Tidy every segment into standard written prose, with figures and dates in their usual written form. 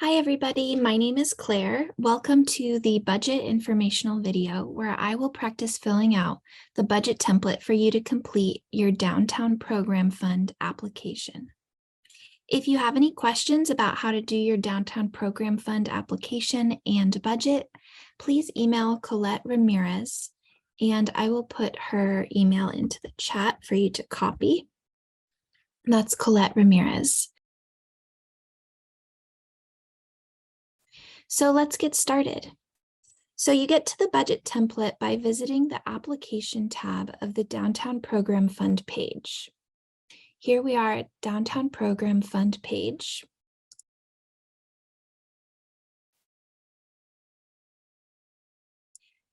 Hi everybody, my name is Claire. Welcome to the budget informational video where I will practice filling out the budget template for you to complete your Downtown Program Fund application. If you have any questions about how to do your Downtown Program Fund application and budget, please email Colette Ramirez and I will put her email into the chat for you to copy. That's Colette Ramirez. So let's get started. So you get to the budget template by visiting the application tab of the Downtown Program Fund page. Here we are at Downtown Program Fund page.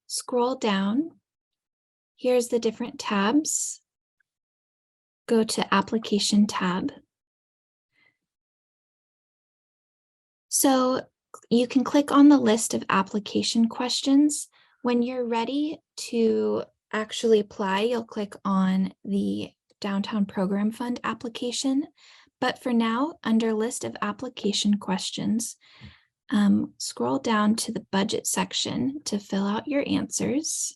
Scroll down. Here's the different tabs. Go to Application tab. So you can click on the list of application questions. When you're ready to actually apply, you'll click on the Downtown Program Fund application. But for now, under list of application questions, scroll down to the budget section to fill out your answers.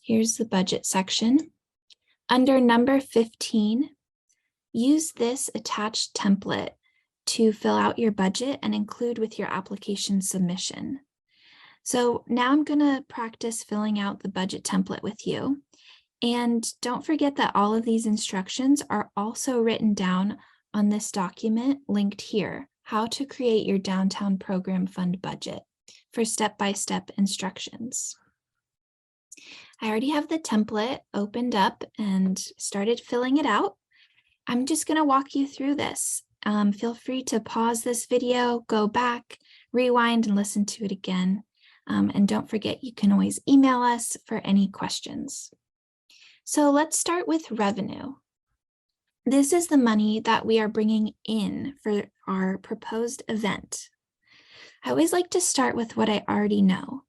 Here's the budget section. Under number 15, use this attached template to fill out your budget and include with your application submission. So now I'm going to practice filling out the budget template with you. And don't forget that all of these instructions are also written down on this document linked here, how to create your Downtown Program Fund budget for step-by-step instructions. I already have the template opened up and started filling it out. I'm just going to walk you through this. Feel free to pause this video, go back, rewind, and listen to it again. And don't forget, you can always email us for any questions. So let's start with revenue. This is the money that we are bringing in for our proposed event. I always like to start with what I already know.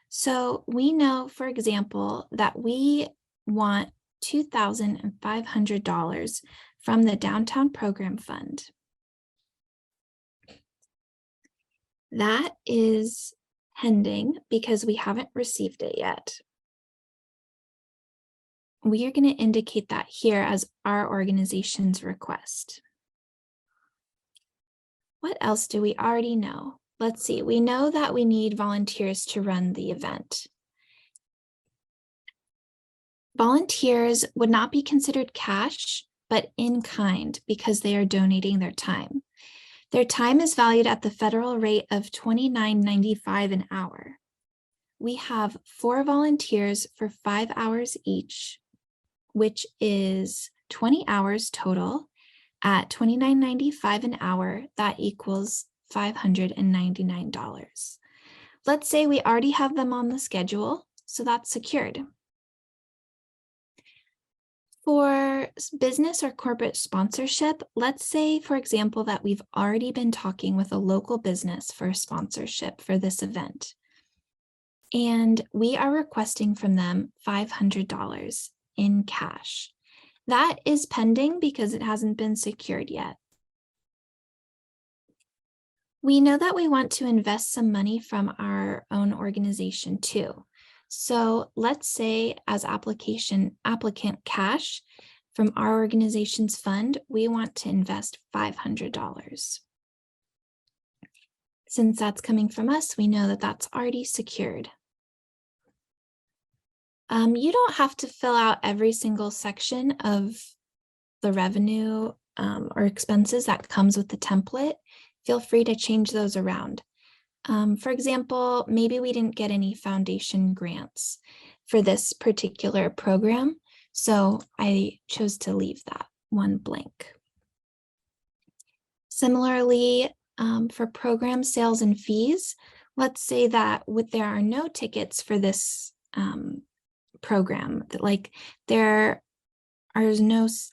So we know, for example, that we want $2,500 from the Downtown Program Fund. That is pending because we haven't received it yet. We are going to indicate that here as our organization's request. What else do we already know? Let's see, we know that we need volunteers to run the event. Volunteers would not be considered cash, but in kind because they are donating their time. Their time is valued at the federal rate of $29.95 an hour. We have 4 volunteers for 5 hours each, which is 20 hours total at $29.95 an hour. That equals $599. Let's say we already have them on the schedule, so that's secured. For business or corporate sponsorship, let's say, for example, that we've already been talking with a local business for sponsorship for this event. And we are requesting from them $500 in cash. That is pending because it hasn't been secured yet. We know that we want to invest some money from our own organization too. So let's say as applicant cash from our organization's fund, we want to invest $500. Since that's coming from us, we know that that's already secured. You don't have to fill out every single section of the revenue or expenses that comes with the template. Feel free to change those around. For example, maybe we didn't get any foundation grants for this particular program, so I chose to leave that one blank. Similarly, for program sales and fees, let's say that there are no tickets for this program, that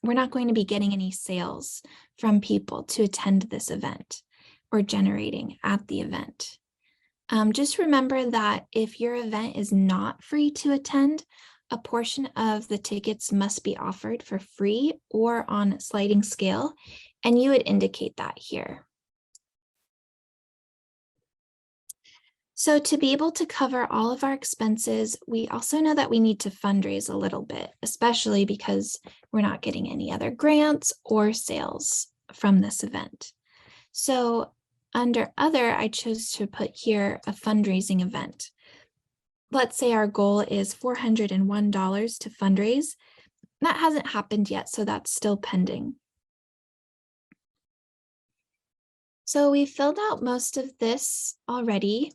we're not going to be getting any sales from people to attend this event or generating at the event. Just remember that if your event is not free to attend, a portion of the tickets must be offered for free or on a sliding scale, and you would indicate that here. So to be able to cover all of our expenses, we also know that we need to fundraise a little bit, especially because we're not getting any other grants or sales from this event. So under other, I chose to put here a fundraising event. Let's say our goal is $401 to fundraise. That hasn't happened yet, so that's still pending. So we filled out most of this already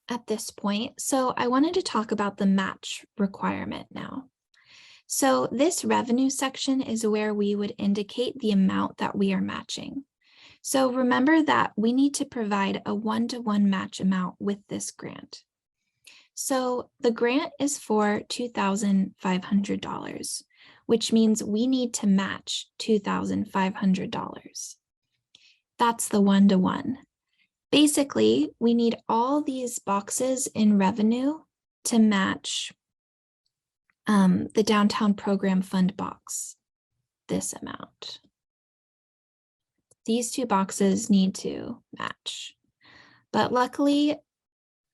at this point. So I wanted to talk about the match requirement now. So this revenue section is where we would indicate the amount that we are matching. So remember that we need to provide a one-to-one match amount with this grant. So the grant is for $2,500, which means we need to match $2,500. That's the one-to-one. Basically, we need all these boxes in revenue to match the downtown program fund box, this amount. These two boxes need to match. But luckily,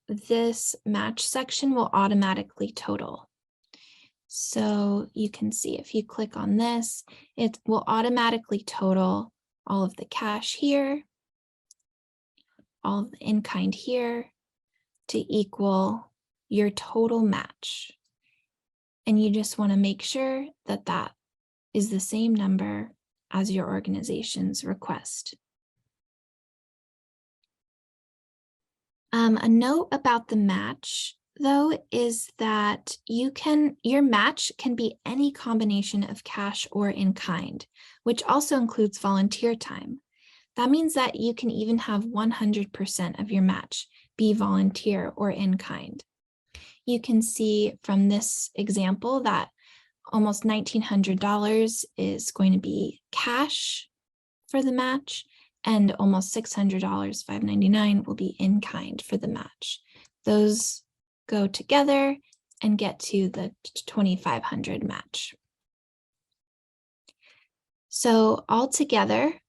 this match section will automatically total. So you can see if you click on this, it will automatically total all of the cash here, all of the in-kind here to equal your total match. And you just want to make sure that that is the same number as your organization's request. A note about the match, though, is that your match can be any combination of cash or in-kind, which also includes volunteer time. That means that you can even have 100% of your match be volunteer or in-kind. You can see from this example that almost $1,900 is going to be cash for the match, and almost $600, $599, will be in kind for the match. Those go together and get to the $2,500 match. So altogether,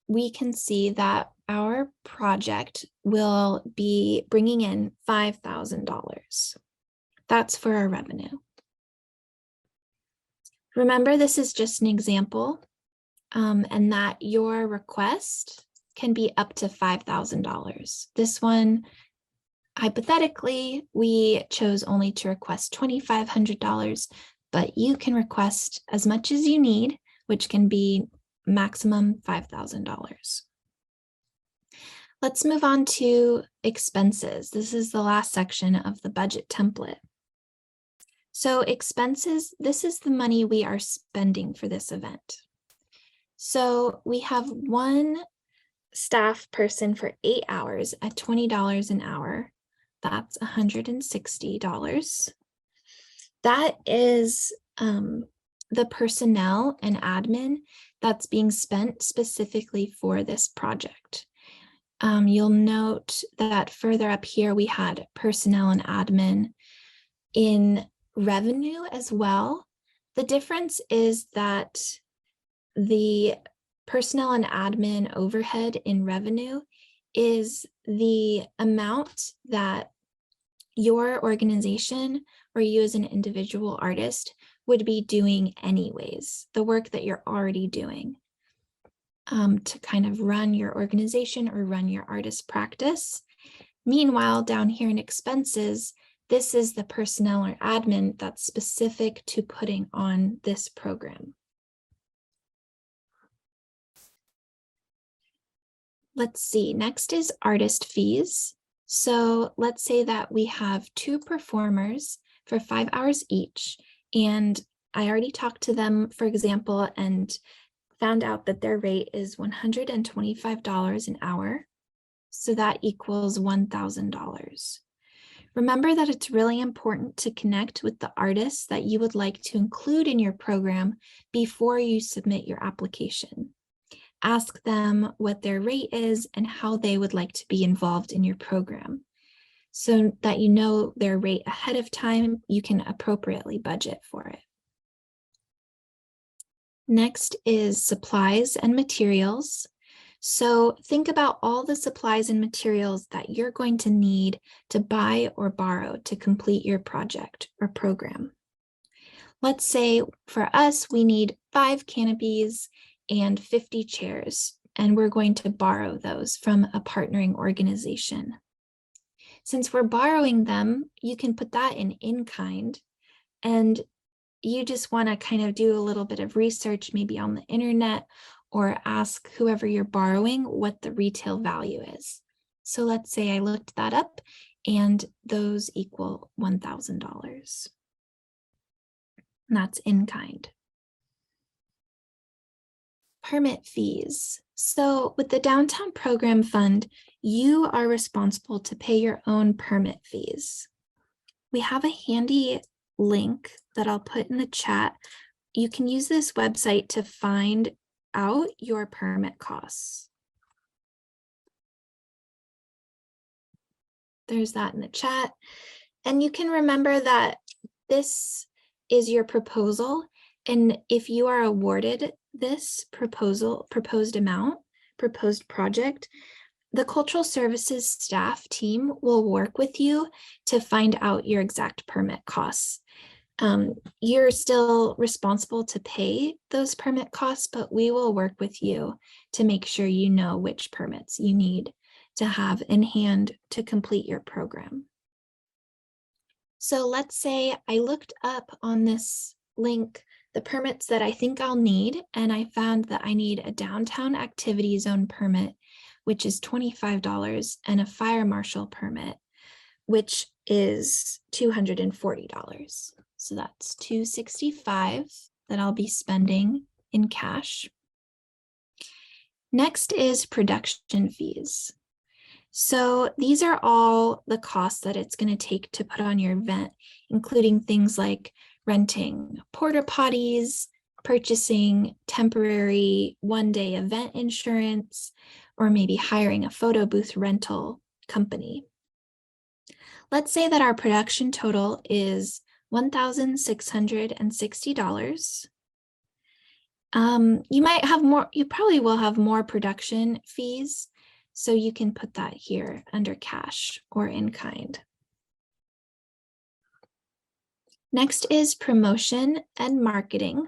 we can see that our project will be bringing in $5,000. That's for our revenue. Remember, this is just an example, and that your request can be up to $5,000. This one, hypothetically, we chose only to request $2,500, but you can request as much as you need, which can be maximum $5,000. Let's move on to expenses. This is the last section of the budget template. So expenses, this is the money we are spending for this event. So we have one staff person for 8 hours at $20 an hour. That's $160. That is the personnel and admin that's being spent specifically for this project. You'll note that further up here, we had personnel and admin in revenue as well. The difference is that the personnel and admin overhead in revenue is the amount that your organization or you as an individual artist would be doing anyways, the work that you're already doing to kind of run your organization or run your artist practice. Meanwhile, down here in expenses, this is the personnel or admin that's specific to putting on this program. Let's see, next is artist fees. So let's say that we have 2 performers for 5 hours each, and I already talked to them, for example, and found out that their rate is $125 an hour. So that equals $1,000. Remember that it's really important to connect with the artists that you would like to include in your program before you submit your application. Ask them what their rate is and how they would like to be involved in your program. So that you know their rate ahead of time, you can appropriately budget for it. Next is supplies and materials. So think about all the supplies and materials that you're going to need to buy or borrow to complete your project or program. Let's say for us, we need 5 canopies and 50 chairs, and we're going to borrow those from a partnering organization. Since we're borrowing them, you can put that in kind, and you just want to kind of do a little bit of research, maybe on the internet, or ask whoever you're borrowing what the retail value is. So let's say I looked that up, and those equal $1,000. That's in kind. Permit fees. So with the Downtown Program Fund, you are responsible to pay your own permit fees. We have a handy link that I'll put in the chat. You can use this website to find out your permit costs. There's that in the chat. And you can remember that this is your proposal. And if you are awarded this proposed amount, proposed project, the Cultural Services staff team will work with you to find out your exact permit costs. You're still responsible to pay those permit costs, but we will work with you to make sure you know which permits you need to have in hand to complete your program. So let's say I looked up on this link the permits that I think I'll need, and I found that I need a downtown activity zone permit, which is $25, and a fire marshal permit, which is $240. So that's $265 that I'll be spending in cash. Next is production fees. So these are all the costs that it's going to take to put on your event, including things like renting porta potties, purchasing temporary one-day event insurance, or maybe hiring a photo booth rental company. Let's say that our production total is $1,660. You might have more, you probably will have more production fees, so you can put that here under cash or in kind. Next is promotion and marketing.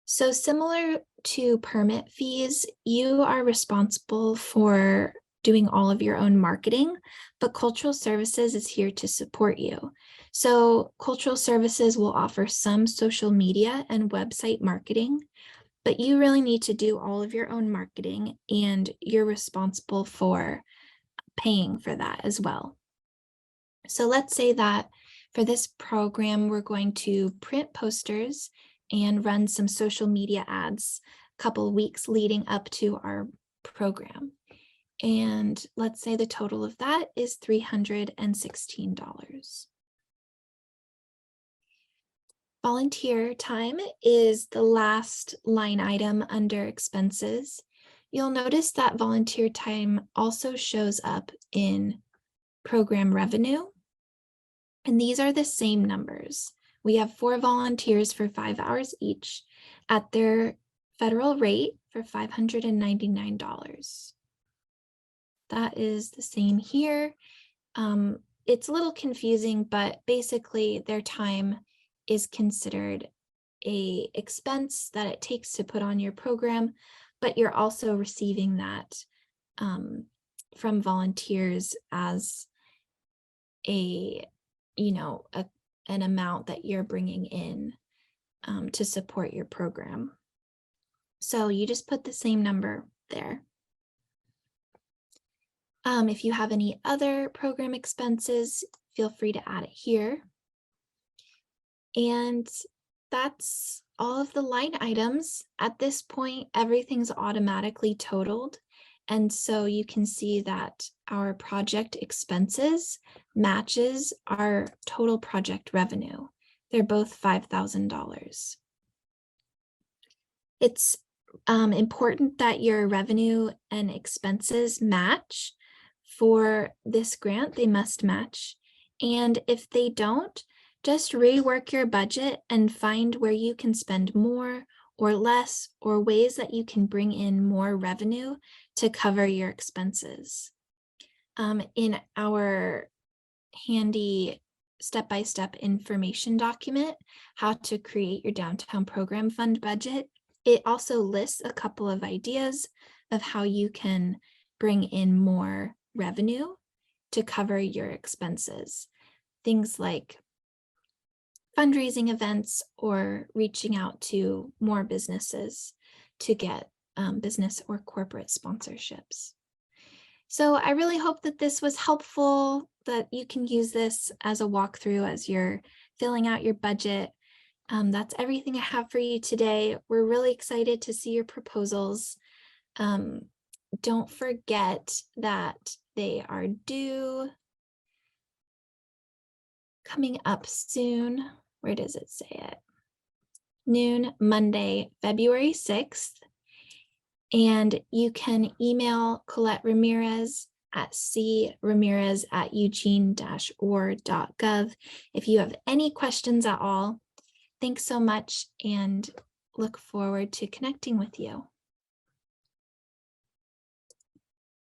So similar to permit fees, you are responsible for doing all of your own marketing, but Cultural Services is here to support you. So Cultural Services will offer some social media and website marketing, but you really need to do all of your own marketing, and you're responsible for paying for that as well. So let's say that for this program, we're going to print posters and run some social media ads a couple of weeks leading up to our program. And let's say the total of that is $316. Volunteer time is the last line item under expenses. You'll notice that volunteer time also shows up in program revenue. And these are the same numbers. We have 4 volunteers for 5 hours each at their federal rate for $599. That is the same here. It's a little confusing, but basically their time is considered an expense that it takes to put on your program, but you're also receiving that from volunteers as an amount that you're bringing in to support your program. So you just put the same number there. If you have any other program expenses, feel free to add it here. And that's all of the line items. At this point, everything's automatically totaled. And so you can see that our project expenses matches our total project revenue. They're both $5,000. It's important that your revenue and expenses match. For this grant, they must match. And if they don't, just rework your budget and find where you can spend more or less, or ways that you can bring in more revenue to cover your expenses. In our handy step-by-step information document, how to create your downtown program fund budget, it also lists a couple of ideas of how you can bring in more revenue to cover your expenses. Things like fundraising events or reaching out to more businesses to get business or corporate sponsorships. So I really hope that this was helpful, that you can use this as a walkthrough as you're filling out your budget. That's everything I have for you today. We're really excited to see your proposals. Don't forget that they are due coming up soon. Where does it say it? Noon, Monday, February 6th. And you can email Colette Ramirez at cramirez@eugene-or.gov if you have any questions at all. Thanks so much and look forward to connecting with you.